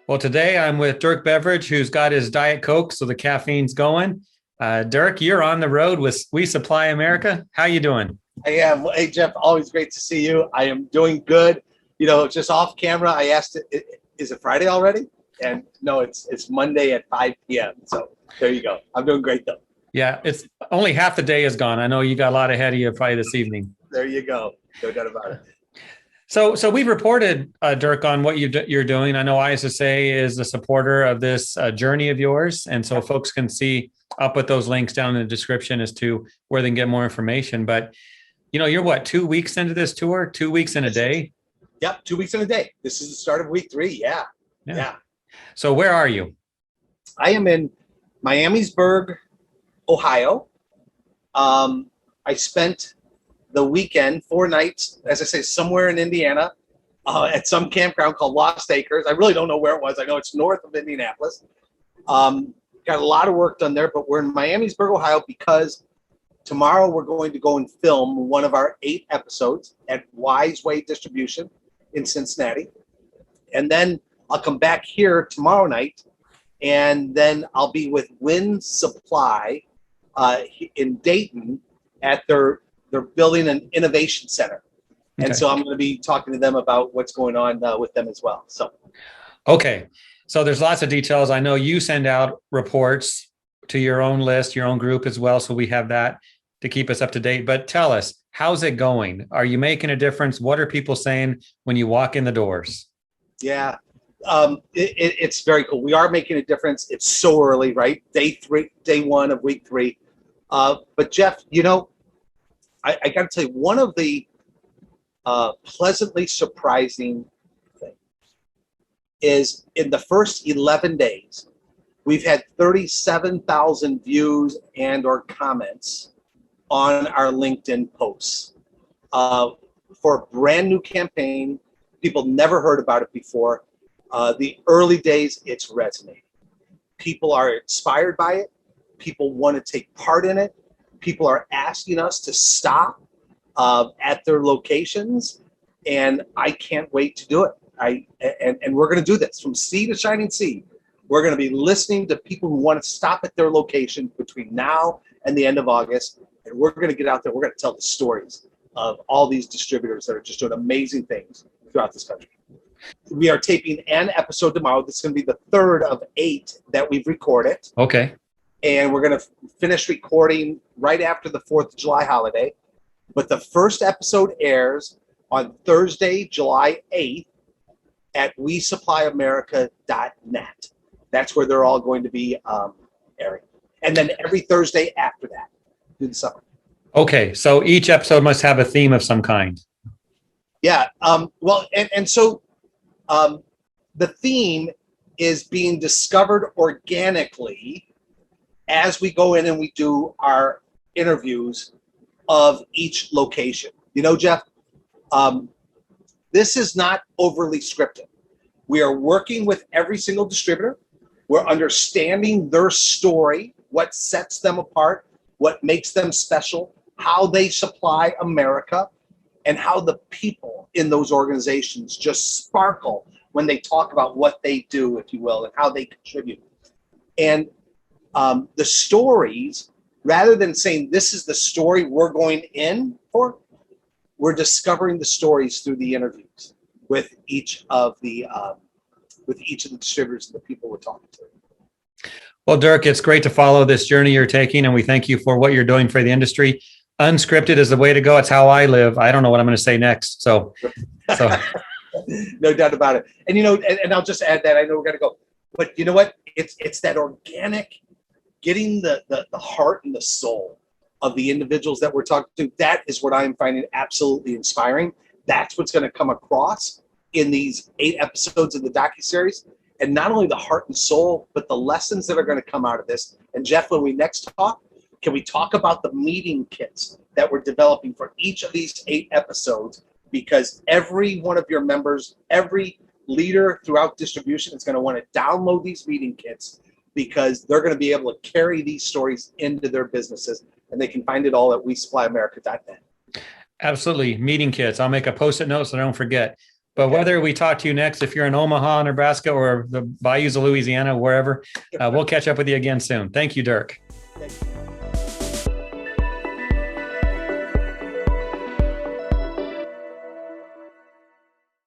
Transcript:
Well, today I'm with Dirk Beveridge, who's got his Diet Coke, so the caffeine's going. Dirk, you're on the road with We Supply America. How you doing? I am. Hey, Jeff, always great to see you. I am doing good. Just off camera, I asked, is it Friday already? And no, it's Monday at 5 p.m. So there you go. I'm doing great, though. Yeah, it's only half the day is gone. I know you got a lot ahead of you probably this evening. There you go. No doubt about it. So we've reported, Dirk, on what you're doing. I know ISSA is a supporter of this journey of yours. And so folks can see, I'll put those links down in the description as to where they can get more information. But, you're what, 2 weeks into this tour, 2 weeks in a day? Yep, 2 weeks in a day. This is the start of week 3. Yeah. So where are you? I am in Miamisburg, Ohio. I spent the weekend, 4 nights, as I say, somewhere in Indiana, at some campground called Lost Acres. I really don't know where it was. I know it's north of Indianapolis. Got a lot of work done there, but we're in Miamisburg, Ohio, because tomorrow we're going to go and film one of our 8 episodes at Wise Way Distribution in Cincinnati. And then I'll come back here tomorrow night, and then I'll be with Win Supply in Dayton at their building an innovation center. And so I'm going to be talking to them about what's going on with them as well. Okay. So there's lots of details. I know you send out reports to your own list, your own group as well. So we have that to keep us up to date. But tell us, how's it going? Are you making a difference? What are people saying when you walk in the doors? Yeah, it's very cool. We are making a difference. It's so early, right? Day 1 of week 3. But Jeff, I got to tell you, one of the pleasantly surprising things is in the first 11 days, we've had 37,000 views and or comments on our LinkedIn posts for a brand new campaign. People never heard about it before. The early days, it's resonating. People are inspired by it. People want to take part in it. People are asking us to stop at their locations, and I can't wait to do it. And we're going to do this from sea to shining sea. We're going to be listening to people who want to stop at their location between now and the end of August, and we're going to get out there. We're going to tell the stories of all these distributors that are just doing amazing things throughout this country. We are taping an episode tomorrow. This is going to be the 3rd of 8 that we've recorded. Okay. And we're going to finish recording right after the 4th of July holiday. But the first episode airs on Thursday, July 8th at WeSupplyAmerica.net. That's where they're all going to be airing. And then every Thursday after that through the summer. Okay. So each episode must have a theme of some kind. Yeah. So the theme is being discovered organically as we go in and we do our interviews of each location. Jeff, this is not overly scripted. We are working with every single distributor. We're understanding their story, what sets them apart, what makes them special, how they supply America, and how the people in those organizations just sparkle when they talk about what they do, if you will, and how they contribute. And the stories, rather than saying this is the story we're going in for, we're discovering the stories through the interviews with each of the distributors and the people we're talking to. Well, Dirk, it's great to follow this journey you're taking, and we thank you for what you're doing for the industry. Unscripted is the way to go. It's how I live. I don't know what I'm going to say next. So. No doubt about it. And, and I'll just add that I know we're going to go, but you know what? It's that organic, getting the heart and the soul of the individuals that we're talking to. That is what I'm finding absolutely inspiring. That's what's going to come across in these 8 episodes of the docuseries. And not only the heart and soul, but the lessons that are going to come out of this. And Jeff, when we next talk, can we talk about the meeting kits that we're developing for each of these 8 episodes? Because every one of your members, every leader throughout distribution is going to want to download these meeting kits, because they're going to be able to carry these stories into their businesses, and they can find it all at WeSupplyAmerica.net. Absolutely. Meeting kits. I'll make a post-it note so I don't forget. But whether we talk to you next, if you're in Omaha, Nebraska, or the bayous of Louisiana, wherever, we'll catch up with you again soon. Thank you, Dirk. Thank you.